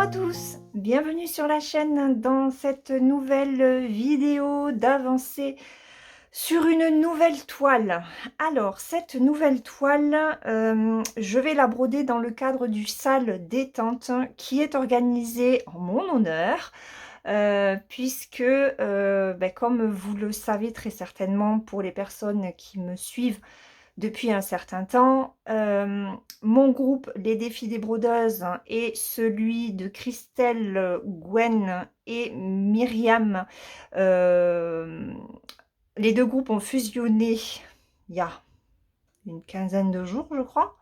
à tous, bienvenue sur la chaîne dans cette nouvelle vidéo d'avancée sur une nouvelle toile. Alors cette nouvelle toile, je vais la broder dans le cadre du sale détente qui est organisé en mon honneur. Puisque, comme vous le savez très certainement pour les personnes qui me suivent depuis un certain temps, mon groupe Les Défis des Brodeuses et celui de Christelle, Gwen et Myriam, les deux groupes ont fusionné il y a une quinzaine de jours, je crois.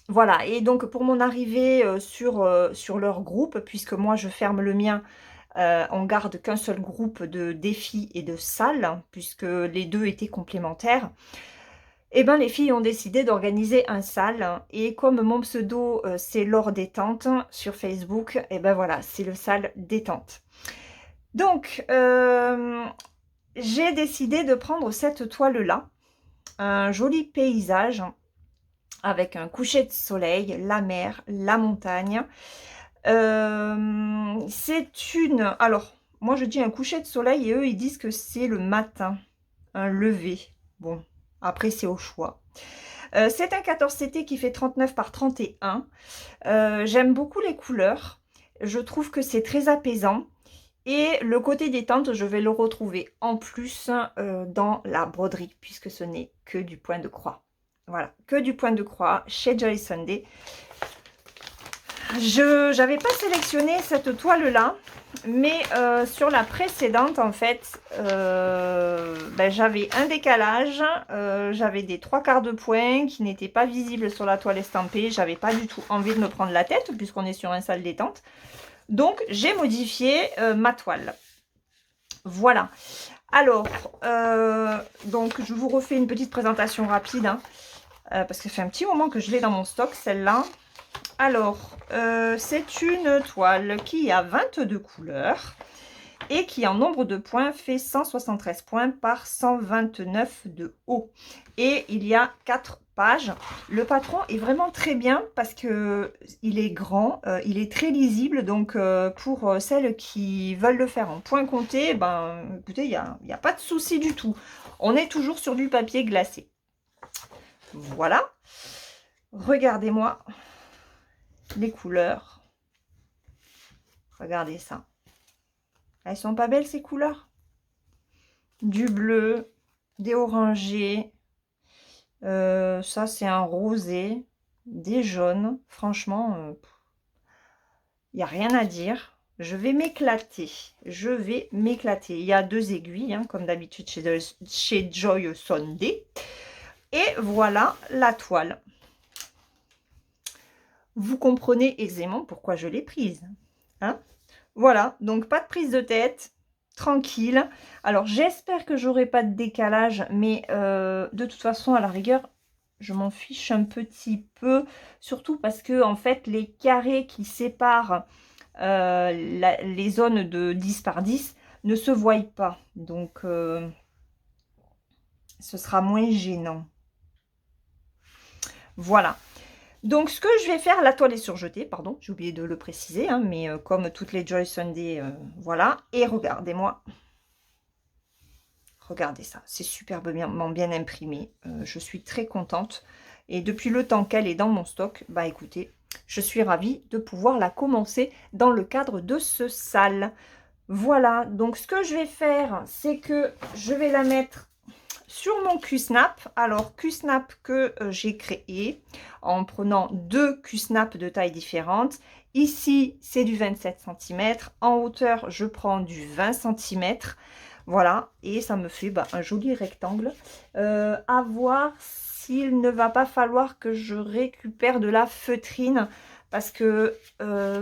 Voilà, et donc pour mon arrivée sur leur groupe, puisque moi je ferme le mien, on garde qu'un seul groupe de défis et de salles, puisque les deux étaient complémentaires. Et ben les filles ont décidé d'organiser un sale, et comme mon pseudo c'est Laure Détente sur Facebook, et ben voilà, c'est le sale détente. Donc j'ai décidé de prendre cette toile là, un joli paysage avec un coucher de soleil, la mer, la montagne. C'est une... Alors, moi je dis un coucher de soleil et eux ils disent que c'est le matin, un lever. Bon, après c'est au choix. C'est un 14CT qui fait 39 par 31. J'aime beaucoup les couleurs. Je trouve que c'est très apaisant. Et le côté détente, je vais le retrouver en plus dans la broderie, puisque ce n'est que du point de croix. Voilà, que du point de croix chez Joy Sunday. Je n'avais pas sélectionné cette toile-là, mais sur la précédente, en fait, j'avais un décalage. J'avais des 3/4 de point qui n'étaient pas visibles sur la toile estampée. J'avais pas du tout envie de me prendre la tête, puisqu'on est sur un sale détente. Donc, j'ai modifié ma toile. Voilà. Alors, donc je vous refais une petite présentation rapide, hein, parce que ça fait un petit moment que je l'ai dans mon stock, celle-là. Alors, c'est une toile qui a 22 couleurs et qui en nombre de points fait 173 points par 129 de haut. Et il y a 4 pages. Le patron est vraiment très bien parce que il est grand, il est très lisible. Donc pour celles qui veulent le faire en point compté, ben écoutez, il n'y a pas de souci du tout. On est toujours sur du papier glacé. Voilà. Regardez-moi les couleurs. Regardez ça. Elles sont pas belles ces couleurs? Du bleu, des orangés, ça c'est un rosé, des jaunes. Franchement, il n'y a rien à dire. Je vais m'éclater. Je vais m'éclater. Il y a 2 aiguilles, hein, comme d'habitude chez Joy Sunday. Et voilà la toile. Vous comprenez aisément pourquoi je l'ai prise. Hein? Voilà, donc pas de prise de tête, tranquille. Alors j'espère que j'aurai pas de décalage, mais de toute façon à la rigueur je m'en fiche un petit peu, surtout parce que en fait les carrés qui séparent les zones de 10 par 10 ne se voient pas, donc ce sera moins gênant. Voilà. Donc, ce que je vais faire, la toile est surjetée, pardon, j'ai oublié de le préciser, hein, mais comme toutes les Joy Sunday, voilà. Et regardez-moi. Regardez ça, c'est superbement bien imprimé. Je suis très contente. Et depuis le temps qu'elle est dans mon stock, bah écoutez, je suis ravie de pouvoir la commencer dans le cadre de ce sale. Voilà, donc ce que je vais faire, c'est que je vais la mettre sur mon Q-Snap. Alors Q-Snap que j'ai créé en prenant 2 Q-Snap de taille différentes. Ici c'est du 27 cm, en hauteur je prends du 20 cm. Voilà, et ça me fait un joli rectangle. À voir s'il ne va pas falloir que je récupère de la feutrine, parce que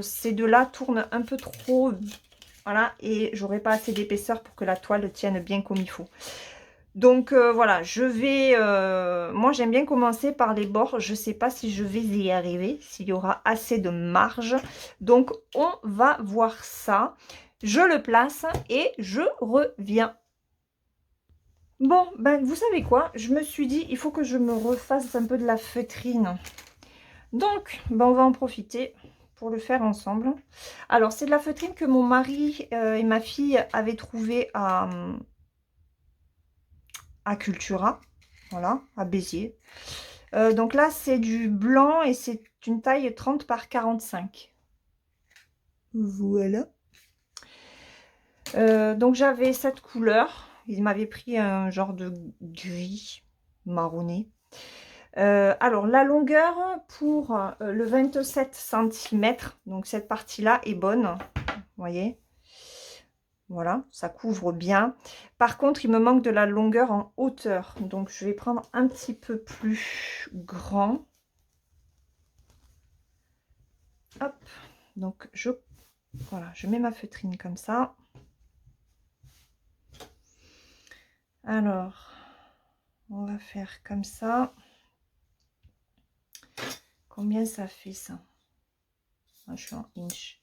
ces deux-là tournent un peu trop. Voilà, et j'aurai pas assez d'épaisseur pour que la toile tienne bien comme il faut. Donc voilà, je vais... moi j'aime bien commencer par les bords. Je ne sais pas si je vais y arriver, s'il y aura assez de marge. Donc on va voir ça. Je le place et je reviens. Bon, ben vous savez quoi? Je me suis dit, il faut que je me refasse un peu de la feutrine. Donc, ben, on va en profiter pour le faire ensemble. Alors, c'est de la feutrine que mon mari et ma fille avaient trouvé à Cultura, voilà, à Béziers. Donc là, c'est du blanc et c'est une taille 30 par 45. Voilà. Donc j'avais cette couleur. Il m'avait pris un genre de gris marronné. Alors la longueur pour le 27 cm, donc cette partie-là est bonne. Vous voyez, voilà, ça couvre bien. Par contre, il me manque de la longueur en hauteur. Donc je vais prendre un petit peu plus grand. Hop, donc voilà, je mets ma feutrine comme ça. Alors, on va faire comme ça. Combien ça fait ça? Ah, je suis en inch.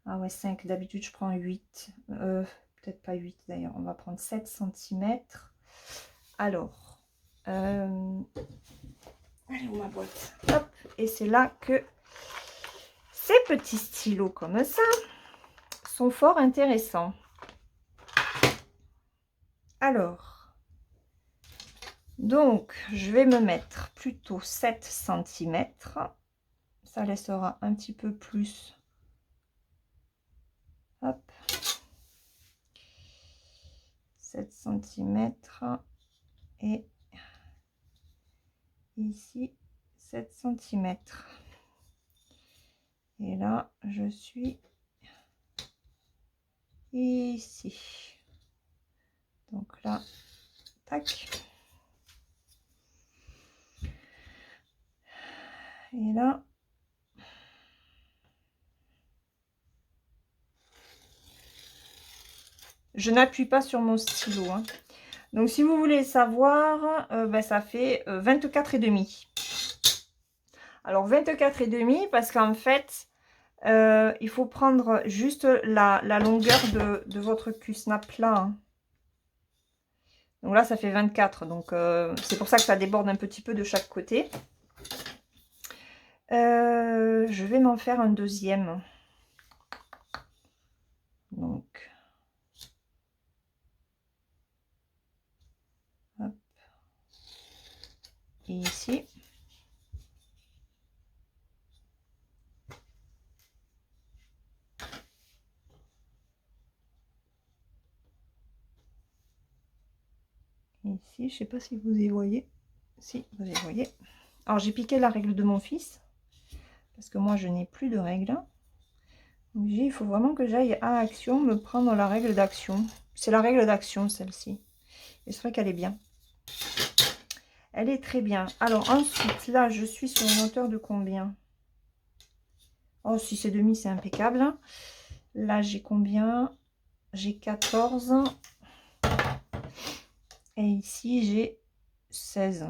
Ah ouais, 5. D'habitude, je prends 8. Peut-être pas 8 d'ailleurs. On va prendre 7 cm. Alors, allez, où ma boîte? Hop, et c'est là que ces petits stylos comme ça sont fort intéressants. Alors, donc, je vais me mettre plutôt 7 cm. Ça laissera un petit peu plus. Hop. 7 cm. Et ici, 7 cm. Et là, je suis ici. Donc là, tac. Et là, je n'appuie pas sur mon stylo, hein. Donc, si vous voulez savoir, ben, ça fait 24,5. Alors, 24,5 parce qu'en fait, il faut prendre juste la longueur de votre cul-snap là, hein. Donc là, ça fait 24. Donc, c'est pour ça que ça déborde un petit peu de chaque côté. Je vais m'en faire un deuxième. Donc, hop. Et ici. Ici, je sais pas si vous y voyez. Si, vous y voyez. Alors, j'ai piqué la règle de mon fils. Parce que moi, je n'ai plus de règle. Donc, il faut vraiment que j'aille à Action me prendre la règle d'Action. C'est la règle d'Action, celle-ci. Et c'est vrai qu'elle est bien. Elle est très bien. Alors, ensuite, là, je suis sur une hauteur de combien? Oh, si c'est demi, c'est impeccable. Là, j'ai combien? J'ai 14. Et ici, j'ai 16.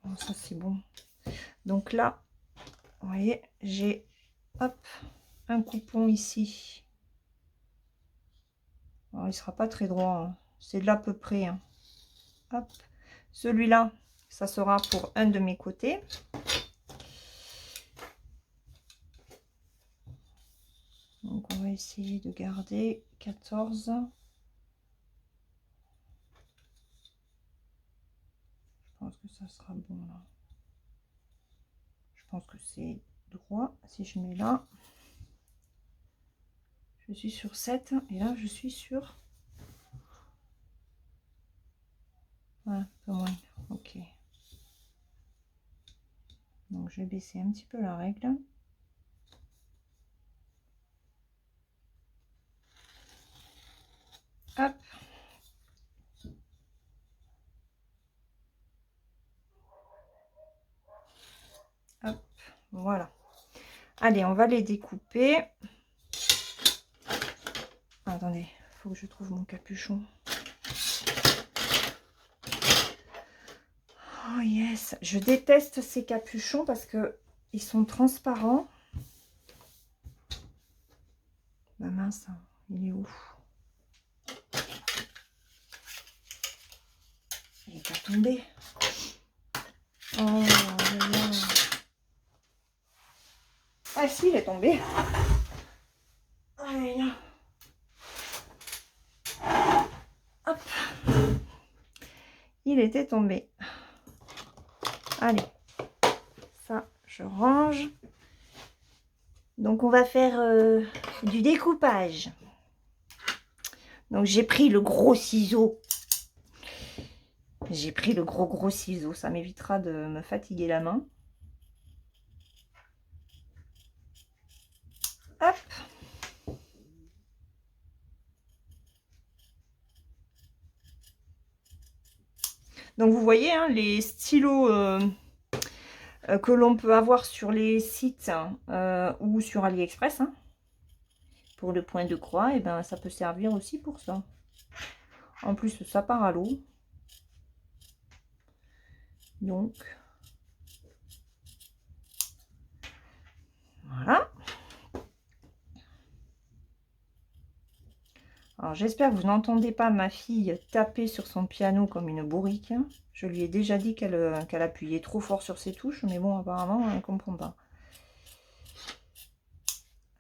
Oh, ça, c'est bon. Donc là, vous voyez, j'ai, hop, un coupon ici. Alors, il ne sera pas très droit, hein. C'est de l'à peu près, hein. Hop. Celui-là, ça sera pour un de mes côtés. Donc, on va essayer de garder 14. Je pense que ça sera bon, là. Je pense que c'est droit. Si je mets là, je suis sur 7. Et là, je suis sur... un peu moins. Ok. Donc, je vais baisser un petit peu la règle. Hop. Hop. Voilà. Allez, on va les découper. Attendez, il faut que je trouve mon capuchon. Oh yes, je déteste ces capuchons parce que ils sont transparents. Bah mince, il est où? Il est pas tomber. Oh là là. Ah si, il est tombé. Allez là. Hop. Il était tombé. Allez. Ça, je range. Donc, on va faire du découpage. Donc, j'ai pris le gros ciseau. J'ai pris le gros ciseau. Ça m'évitera de me fatiguer la main. Hop. Donc, vous voyez, hein, les stylos que l'on peut avoir sur les sites ou sur AliExpress, hein, pour le point de croix, et ben ça peut servir aussi pour ça. En plus, ça part à l'eau. Donc, voilà. Alors, j'espère que vous n'entendez pas ma fille taper sur son piano comme une bourrique. Je lui ai déjà dit qu'elle appuyait trop fort sur ses touches, mais bon, apparemment, elle ne comprend pas.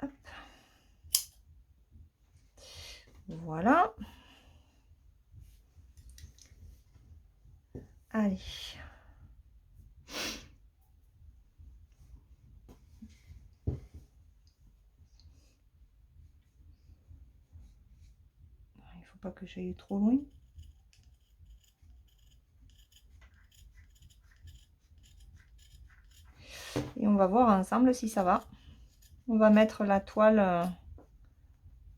Hop. Voilà. Allez. Il faut pas que j'aille trop loin. Et on va voir ensemble si ça va. On va mettre la toile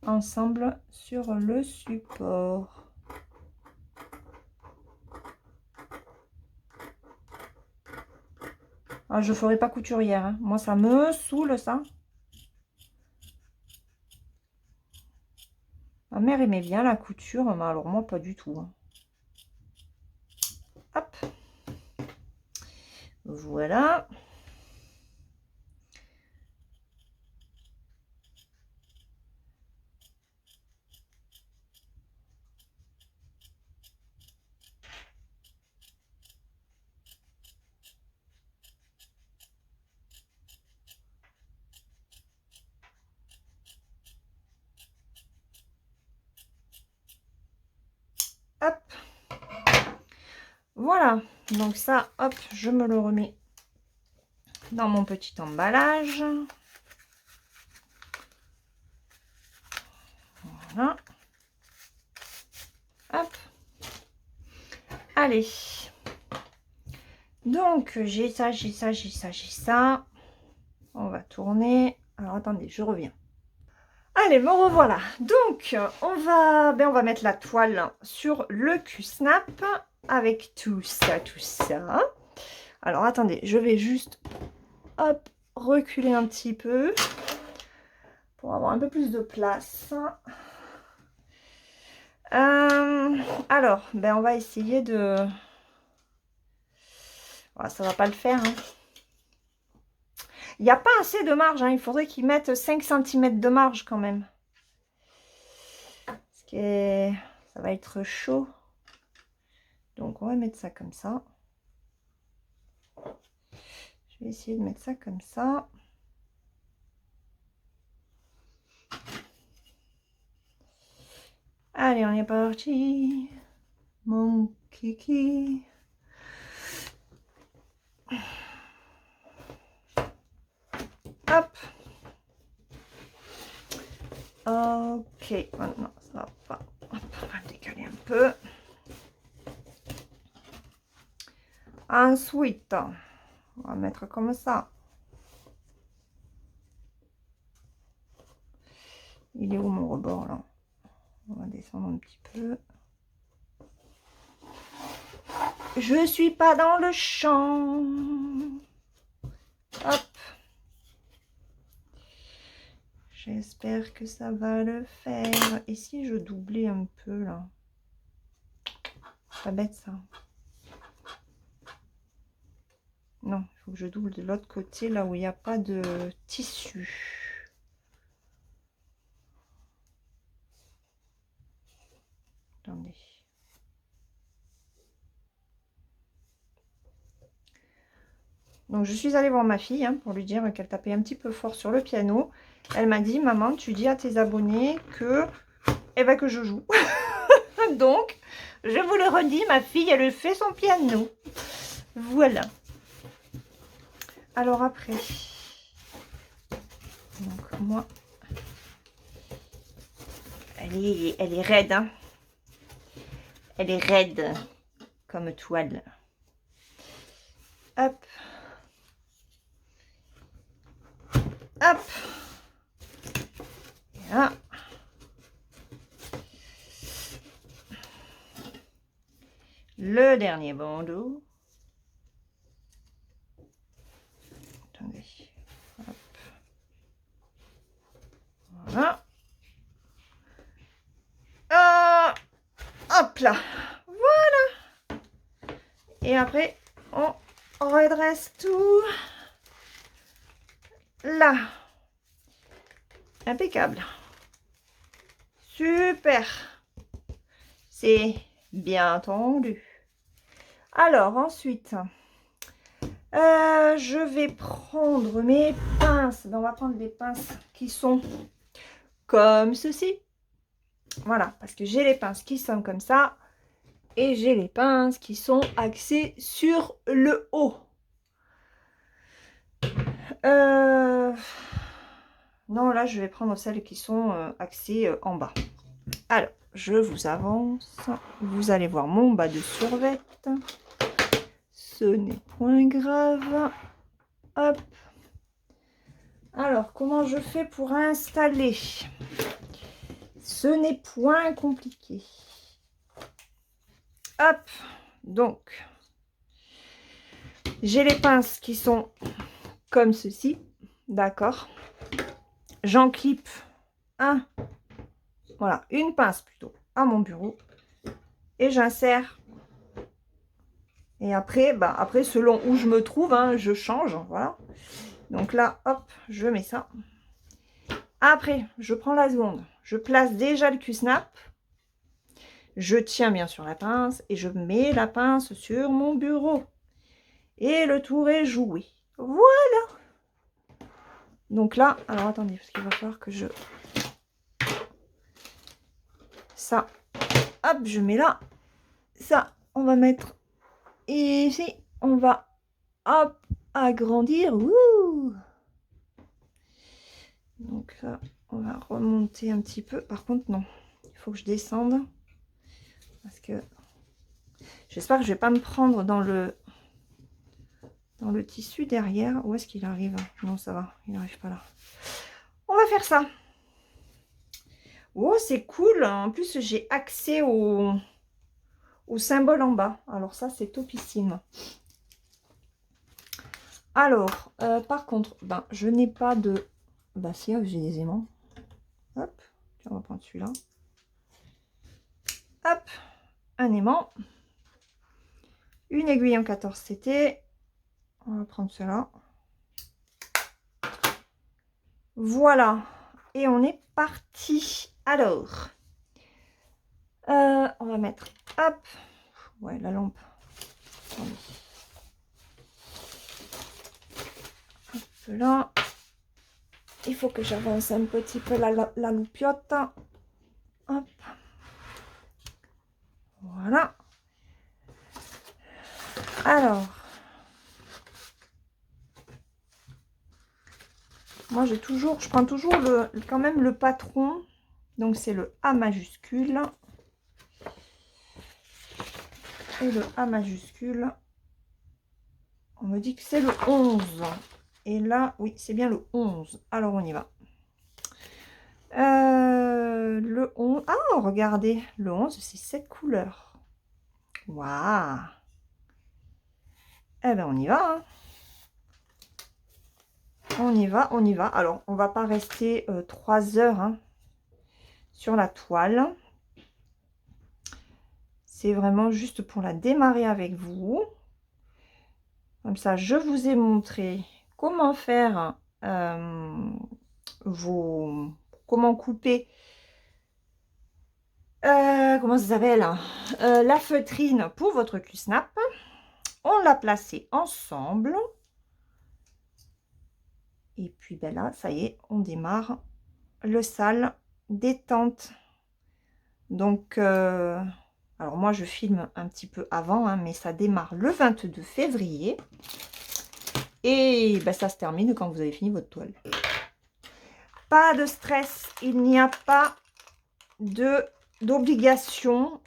ensemble sur le support. Ah, je ferai pas couturière, hein. Moi, ça me saoule, ça. Ma mère aimait bien la couture, mais alors moi, pas du tout, hein. Hop. Voilà. Hop. Voilà. Donc ça, hop, je me le remets dans mon petit emballage. Voilà. Hop. Allez. Donc, j'ai ça, j'ai ça, j'ai ça, j'ai ça. On va tourner. Alors, attendez, je reviens. Allez, me revoilà. Donc, on va mettre la toile sur le Q-Snap avec tout ça, tout ça. Alors, attendez, je vais juste, hop, reculer un petit peu pour avoir un peu plus de place. Alors, on va essayer de... Voilà, ça va pas le faire, hein. Il n'y a pas assez de marge, hein. Il faudrait qu'ils mettent 5 cm de marge quand même. Parce que ça va être chaud. Donc, on va mettre ça comme ça. Je vais essayer de mettre ça comme ça. Allez, on est parti. Mon kiki. Hop. Ok, maintenant ça va pas. Hop, on va le décaler un peu. Ensuite, on va mettre comme ça. Il est où mon rebord là? On va descendre un petit peu. Je suis pas dans le champ. Hop. J'espère que ça va le faire. Et si je doublais un peu là? Pas bête ça. Non, il faut que je double de l'autre côté, là où il n'y a pas de tissu. Attendez. Donc, je suis allée voir ma fille hein, pour lui dire qu'elle tapait un petit peu fort sur le piano. Elle m'a dit, maman, tu dis à tes abonnés que, eh ben, que je joue. Donc, je vous le redis, ma fille, elle fait son piano. Voilà. Alors après, donc moi, elle est raide, hein. Elle est raide comme toile. Hop. Hop. Et là. Le dernier bandeau. Attendez. Hop. Voilà. Ah, hop là. Voilà. Et après, on redresse tout. Là. Impeccable. Super. C'est bien tendu. Alors, ensuite, je vais prendre mes pinces. Ben, on va prendre des pinces qui sont comme ceci. Voilà, parce que j'ai les pinces qui sont comme ça. Et j'ai les pinces qui sont axées sur le haut. Non, là, je vais prendre celles qui sont axées en bas. Alors, je vous avance. Vous allez voir mon bas de survette. Ce n'est point grave. Hop. Alors, comment je fais pour installer? Ce n'est point compliqué. Hop. Donc, j'ai les pinces qui sont comme ceci. D'accord. J'en clip un. Voilà, une pince plutôt à mon bureau. Et j'insère. Et après, bah, après, selon où je me trouve, hein, je change. Voilà. Donc là, hop, je mets ça. Après, je prends la seconde. Je place déjà le Q-snap. Je tiens bien sur la pince et je mets la pince sur mon bureau. Et le tour est joué. Voilà. Donc là, alors attendez, parce qu'il va falloir que je... Ça, hop, je mets là. Ça, on va mettre ici. On va, hop, agrandir. Ouh. Donc ça, on va remonter un petit peu. Par contre, non. Il faut que je descende. Parce que j'espère que je vais pas me prendre dans le tissu derrière. Où est-ce qu'il arrive? Non, ça va. Il n'arrive pas là. On va faire ça. Oh, c'est cool. En plus, j'ai accès au symbole en bas. Alors ça, c'est topissime. Alors, par contre, ben, je n'ai pas de... Bah si, j'ai des aimants. Hop, tiens, on va prendre celui-là. Hop, un aimant. Une aiguille en 14 CT. On va prendre cela. Voilà. Et on est parti. Alors, on va mettre... Hop. Ouais, la lampe. Attendez. Hop là. Il faut que j'avance un petit peu la loupiote. Hop. Voilà. Alors. Moi, je prends toujours quand même le patron. Donc, c'est le A majuscule. Et le A majuscule. On me dit que c'est le 11. Et là, oui, c'est bien le 11. Alors, on y va. Le 11. Ah, regardez. Le 11, c'est cette couleur. Waouh. Eh bien, on y va. Hein. On y va, on y va. Alors, on va pas rester 3 heures hein, sur la toile. C'est vraiment juste pour la démarrer avec vous. Comme ça, je vous ai montré comment faire comment couper, comment ça s'appelle, la feutrine pour votre Q-snap. On l'a placé ensemble. Et puis ben là, ça y est, on démarre le sale détente. Donc, alors moi je filme un petit peu avant, hein, mais ça démarre le 22 février. Et ben, ça se termine quand vous avez fini votre toile. Pas de stress, il n'y a pas d'obligation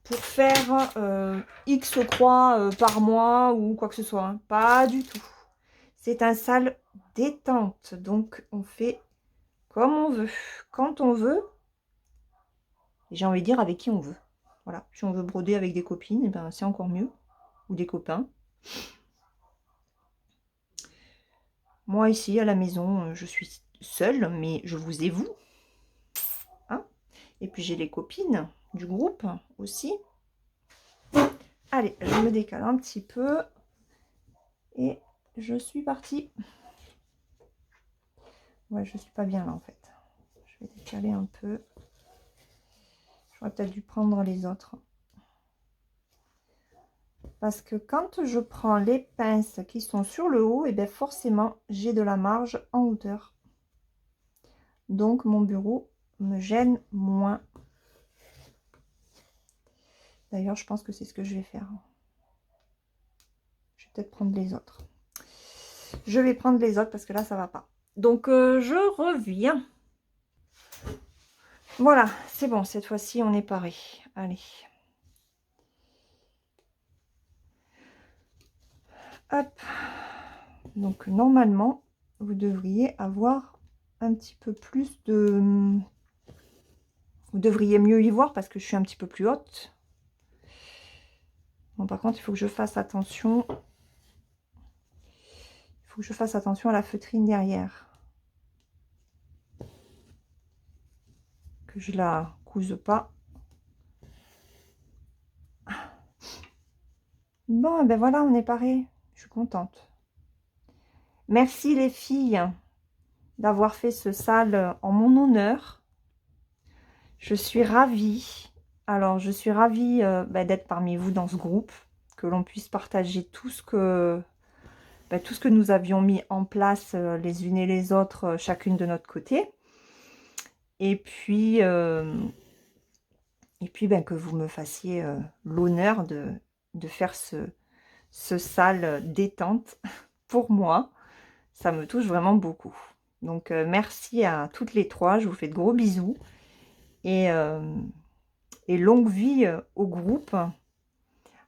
pour faire X croix par mois ou quoi que ce soit. Hein. Pas du tout. C'est un sale détente. Donc, on fait comme on veut, quand on veut. Et j'ai envie de dire avec qui on veut. Voilà. Si on veut broder avec des copines, eh ben, c'est encore mieux. Ou des copains. Moi, ici, à la maison, je suis seule, mais je vous ai vous. Hein, et puis, j'ai les copines du groupe aussi. Allez, je me décale un petit peu. Et je suis partie. Ouais, je suis pas bien là, en fait. Je vais décaler un peu. J'aurais peut-être dû prendre les autres. Parce que quand je prends les pinces qui sont sur le haut, et bien forcément, j'ai de la marge en hauteur. Donc, mon bureau me gêne moins. D'ailleurs, je pense que c'est ce que je vais faire. Je vais peut-être prendre les autres. Je vais prendre les autres parce que là, ça va pas. Donc, je reviens. Voilà, c'est bon. Cette fois-ci, on est paré. Allez. Hop. Donc, normalement, vous devriez avoir un petit peu plus de... Vous devriez mieux y voir parce que je suis un petit peu plus haute. Bon, par contre, il faut que je fasse attention. Il faut que je fasse attention à la feutrine derrière. Que je la couse pas. Bon, ben voilà, on est paré. Je suis contente. Merci les filles d'avoir fait ce sale en mon honneur. Je suis ravie. Alors, je suis ravie d'être parmi vous dans ce groupe. Que l'on puisse partager tout ce que nous avions mis en place les unes et les autres, chacune de notre côté. Et puis que vous me fassiez l'honneur de faire ce sale détente pour moi. Ça me touche vraiment beaucoup. Donc, merci à toutes les trois. Je vous fais de gros bisous. Et longue vie au groupe.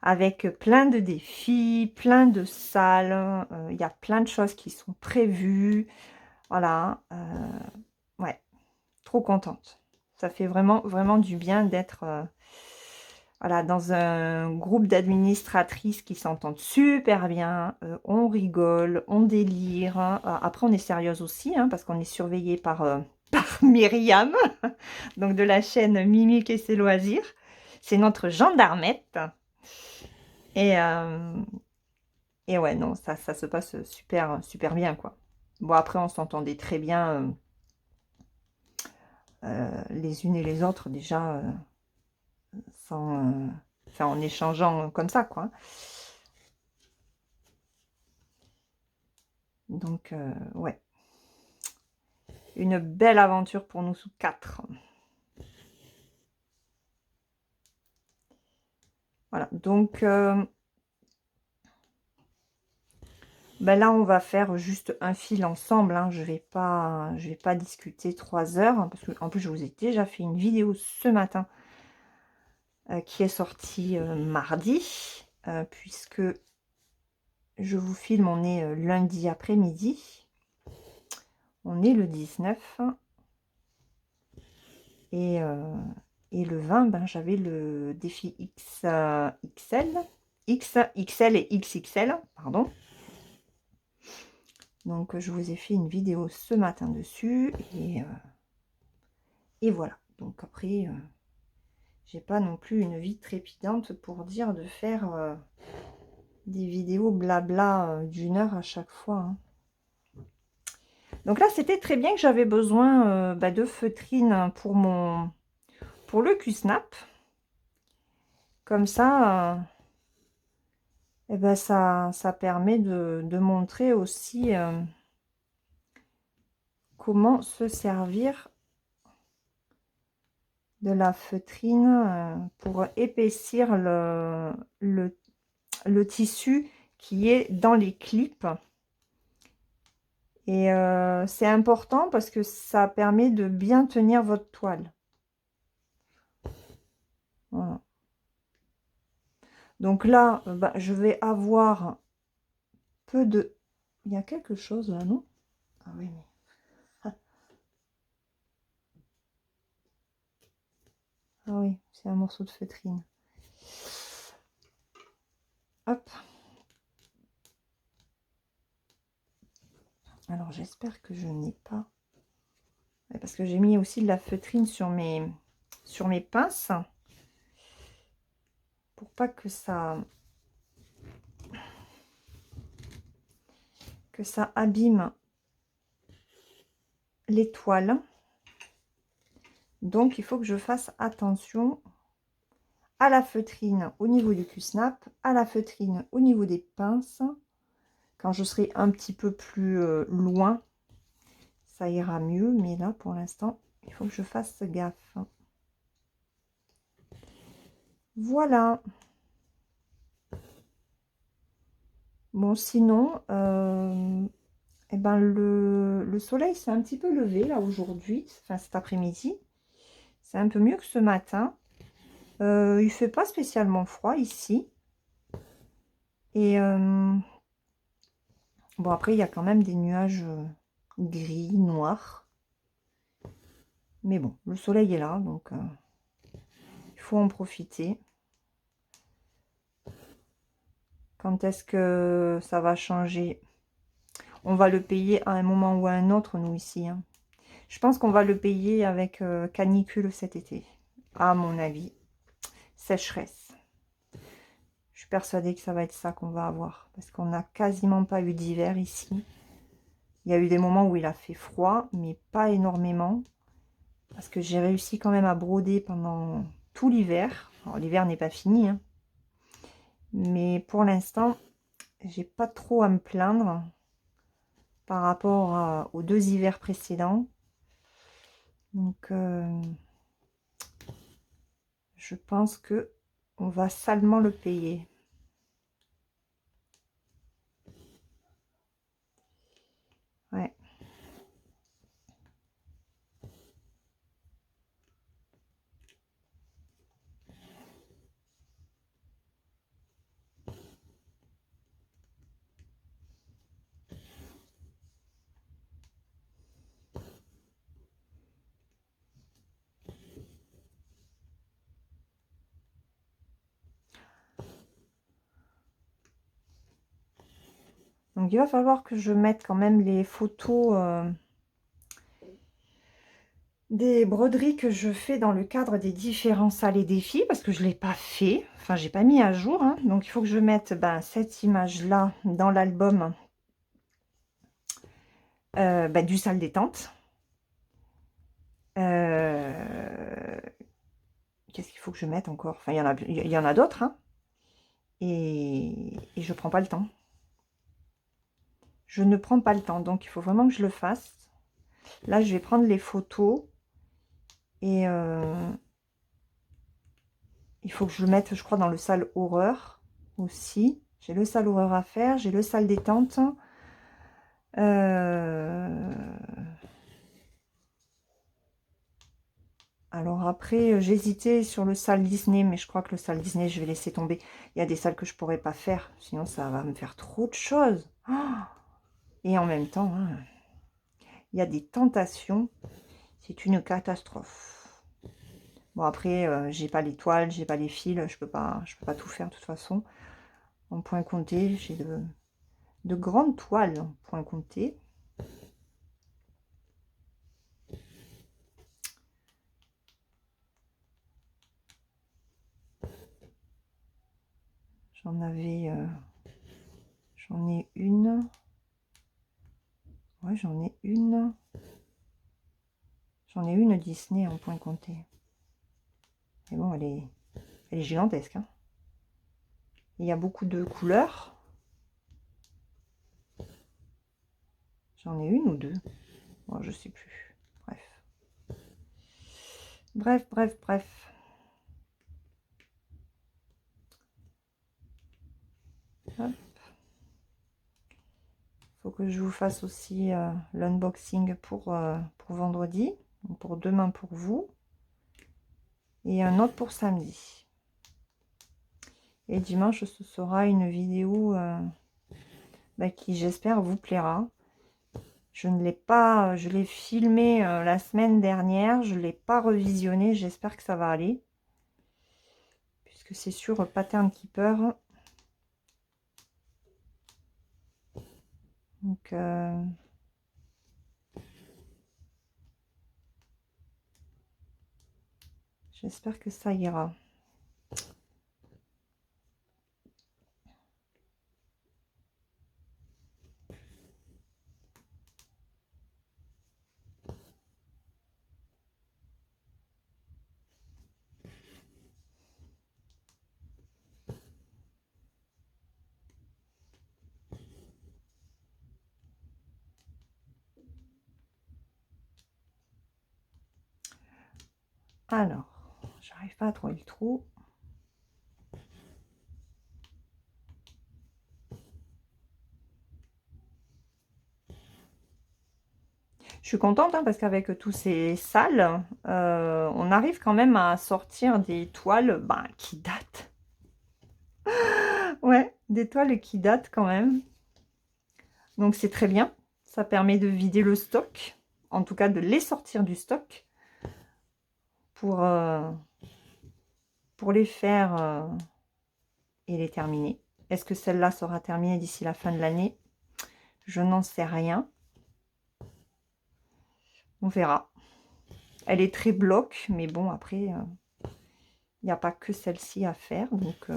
Avec plein de défis, plein de salles. Il y a plein de choses qui sont prévues. Voilà. Ouais. Trop contente. Ça fait vraiment, vraiment du bien d'être voilà, dans un groupe d'administratrices qui s'entendent super bien. On rigole, on délire. Après, on est sérieuse aussi, hein, parce qu'on est surveillé par Myriam, donc de la chaîne Mimique et ses loisirs. C'est notre gendarmette. Et ouais, non, ça se passe super, super bien, quoi. Bon, après, on s'entendait très bien les unes et les autres, déjà, sans, enfin, en échangeant comme ça, quoi. Donc, ouais. Une belle aventure pour nous quatre. Voilà, donc ben là, on va faire juste un fil ensemble. Hein. Je vais pas discuter 3 heures, hein, parce que en plus, je vous ai déjà fait une vidéo ce matin qui est sortie mardi, puisque je vous filme, on est lundi après-midi. On est le 19. Et le 20, ben, j'avais le défi XL et XXL, pardon. Donc, je vous ai fait une vidéo ce matin dessus. Et voilà. Donc, après, j'ai pas non plus une vie trépidante pour dire de faire des vidéos blabla d'1 heure à chaque fois. Hein. Donc là, c'était très bien que j'avais besoin de feutrine pour le Q-Snap. Comme ça, et ben ça permet de montrer aussi comment se servir de la feutrine pour épaissir le tissu qui est dans les clips. Et c'est important parce que ça permet de bien tenir votre toile. Voilà. Donc là, bah, je vais avoir peu de... Il y a quelque chose là, non? Ah oui, mais... Ah oui, c'est un morceau de feutrine. Hop. Alors j'espère que je n'ai pas... Parce que j'ai mis aussi de la feutrine sur mes pinces. Pour pas que ça abîme les toiles. Donc il faut que je fasse attention à la feutrine au niveau du cul-snap, à la feutrine au niveau des pinces. Quand je serai un petit peu plus loin, ça ira mieux. Mais là, pour l'instant, il faut que je fasse gaffe. Voilà. Bon, sinon, eh ben le soleil s'est un petit peu levé là aujourd'hui, enfin cet après-midi. C'est un peu mieux que ce matin. Il fait pas spécialement froid ici. Et bon, après, il y a quand même des nuages gris, noirs. Mais bon, le soleil est là, donc il faut en profiter. Quand est-ce que ça va changer? On va le payer à un moment ou à un autre, nous, ici. Hein. Je pense qu'on va le payer avec canicule cet été. À mon avis, sécheresse. Je suis persuadée que ça va être ça qu'on va avoir. Parce qu'on n'a quasiment pas eu d'hiver ici. Il y a eu des moments où il a fait froid, mais pas énormément. Parce que j'ai réussi quand même à broder pendant tout l'hiver. Alors l'hiver n'est pas fini. Hein. Mais pour l'instant, j'ai pas trop à me plaindre par rapport aux 2 hivers précédents. Donc je pense que on va salement le payer. Ouais. Donc il va falloir que je mette quand même les photos des broderies que je fais dans le cadre des différents salles et défis parce que je ne l'ai pas fait, enfin j'ai pas mis à jour. Hein. Donc il faut que je mette cette image là dans l'album du salle détente. Qu'est-ce qu'il faut que je mette encore? Enfin il y en a d'autres. Hein. Et je prends pas le temps. Je ne prends pas le temps, donc il faut vraiment que je le fasse. Là, je vais prendre les photos et il faut que je le mette, je crois, dans le salle horreur aussi. J'ai le salle horreur à faire, j'ai le salle détente. Alors après, j'hésitais sur le salle Disney, mais je crois que le salle Disney, je vais laisser tomber. Il y a des salles que je pourrais pas faire, sinon ça va me faire trop de choses. Et en même temps, hein, il y a des tentations. C'est une catastrophe. Bon après, j'ai pas les toiles, j'ai pas les fils, je peux pas tout faire de toute façon. En point compté, j'ai de grandes toiles en point compté. J'en ai une. Ouais, j'en ai une. J'en ai une Disney en point compté. Mais bon, elle est gigantesque. Hein. Il y a beaucoup de couleurs. J'en ai une ou deux. Bon, je sais plus. Bref. Bref, bref, bref. Hop. Faut que je vous fasse aussi l'unboxing pour vendredi. Donc pour demain pour vous. Et un autre pour samedi. Et dimanche, ce sera une vidéo qui, j'espère, vous plaira. Je ne l'ai pas, je l'ai filmé la semaine dernière. Je ne l'ai pas revisionné. J'espère que ça va aller. Puisque c'est sur Pattern Keeper. Donc, j'espère que ça ira. Alors, j'arrive pas à trouver le trou. Je suis contente parce qu'avec tous ces salles, on arrive quand même à sortir des toiles qui datent. Ouais, des toiles qui datent quand même. Donc c'est très bien. Ça permet de vider le stock. En tout cas, de les sortir du stock. Pour les faire et les terminer. Est-ce que celle-là sera terminée d'ici la fin de l'année? Je n'en sais rien. On verra. Elle est très bloc, mais bon, après, il n'y a pas que celle-ci à faire. Donc,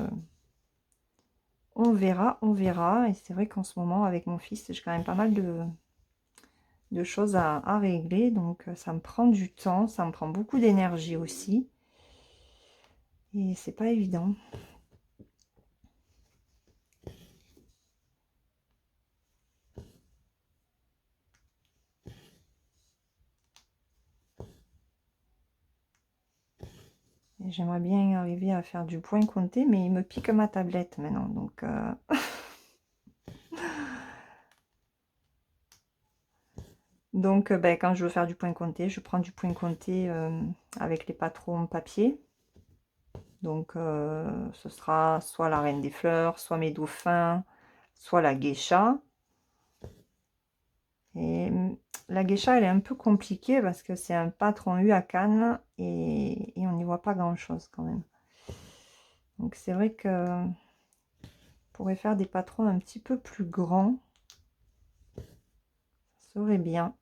on verra, on verra. Et c'est vrai qu'en ce moment, avec mon fils, j'ai quand même pas mal de choses à régler. Donc, ça me prend du temps. Ça me prend beaucoup d'énergie aussi. Et c'est pas évident. J'aimerais bien arriver à faire du point compté, mais il me pique ma tablette maintenant. Donc, quand je veux faire du point compté, je prends du point compté avec les patrons papier. Donc, ce sera soit la Reine des Fleurs, soit mes dauphins, soit la geisha. Et la geisha, elle est un peu compliquée parce que c'est un patron U à Cannes et on n'y voit pas grand-chose quand même. Donc, c'est vrai que on pourrait faire des patrons un petit peu plus grands. Ça serait bien.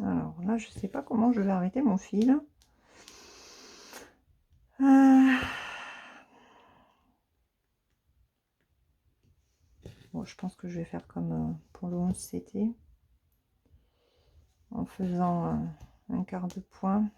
Alors là, je sais pas comment je vais arrêter mon fil. Bon, je pense que je vais faire comme pour le 11 CT. En faisant un quart de point.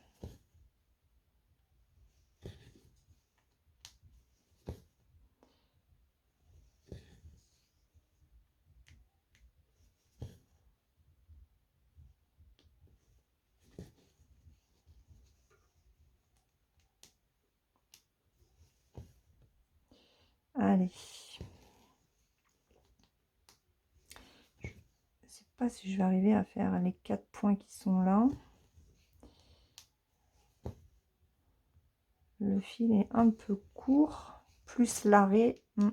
Allez. pas si je vais arriver à faire les 4 points qui sont là. Le fil est un peu court, plus l'arrêt. Ça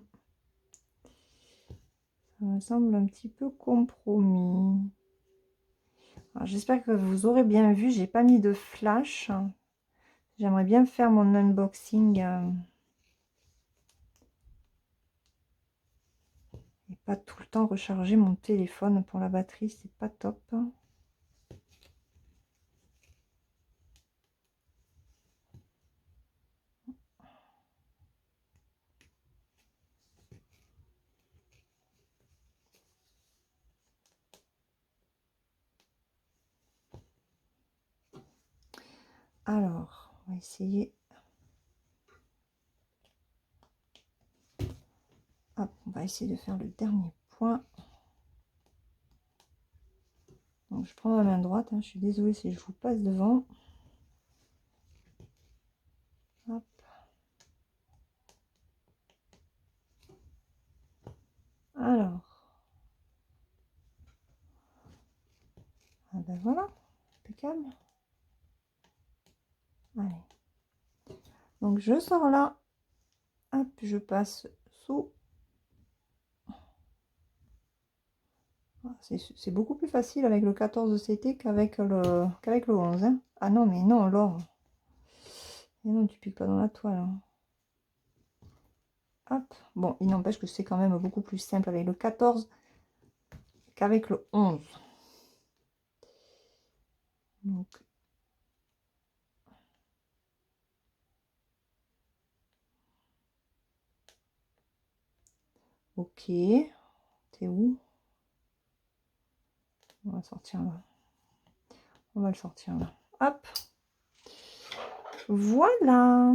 me semble un petit peu compromis. J'espère que vous aurez bien vu, j'ai pas mis de flash. J'aimerais bien faire mon unboxing et pas tout le temps recharger mon téléphone pour la batterie, c'est pas top. Alors, on va essayer. Hop, on va essayer de faire le dernier point. Donc, je prends ma main droite, hein, je suis désolée si je vous passe devant. Hop. Alors, ah ben voilà, impeccable. Allez. Donc, je sors là. Hop, je passe sous. C'est beaucoup plus facile avec le 14 CT qu'avec le 11. Hein. Ah non, mais non, Laure. Et non, tu piques pas dans la toile. Hein. Hop. Bon, il n'empêche que c'est quand même beaucoup plus simple avec le 14 qu'avec le 11. Donc, ok. T'es où? On va sortir là. On va le sortir là. Hop. Voilà.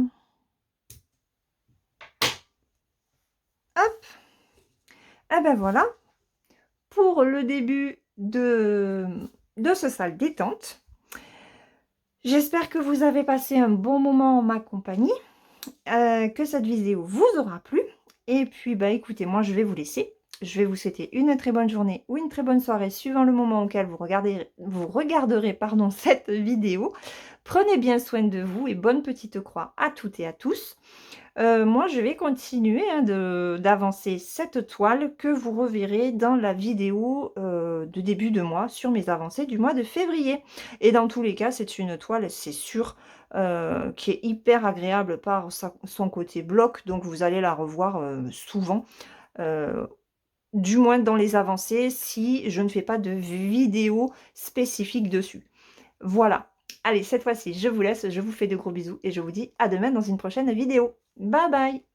Hop. Et ben voilà. Pour le début de ce salle détente. J'espère que vous avez passé un bon moment en ma compagnie. Que cette vidéo vous aura plu. Et puis, bah écoutez, moi je vais vous laisser. Je vais vous souhaiter une très bonne journée ou une très bonne soirée, suivant le moment auquel vous regarderez pardon, cette vidéo. Prenez bien soin de vous et bonne petite croix à toutes et à tous. Moi, je vais continuer hein, d'avancer cette toile que vous reverrez dans la vidéo de début de mois sur mes avancées du mois de février. Et dans tous les cas, c'est une toile, c'est sûr, qui est hyper agréable par son côté bloc. Donc, vous allez la revoir souvent, du moins dans les avancées, si je ne fais pas de vidéo spécifique dessus. Voilà. Allez, cette fois-ci, je vous laisse, je vous fais de gros bisous et je vous dis à demain dans une prochaine vidéo. Bye bye!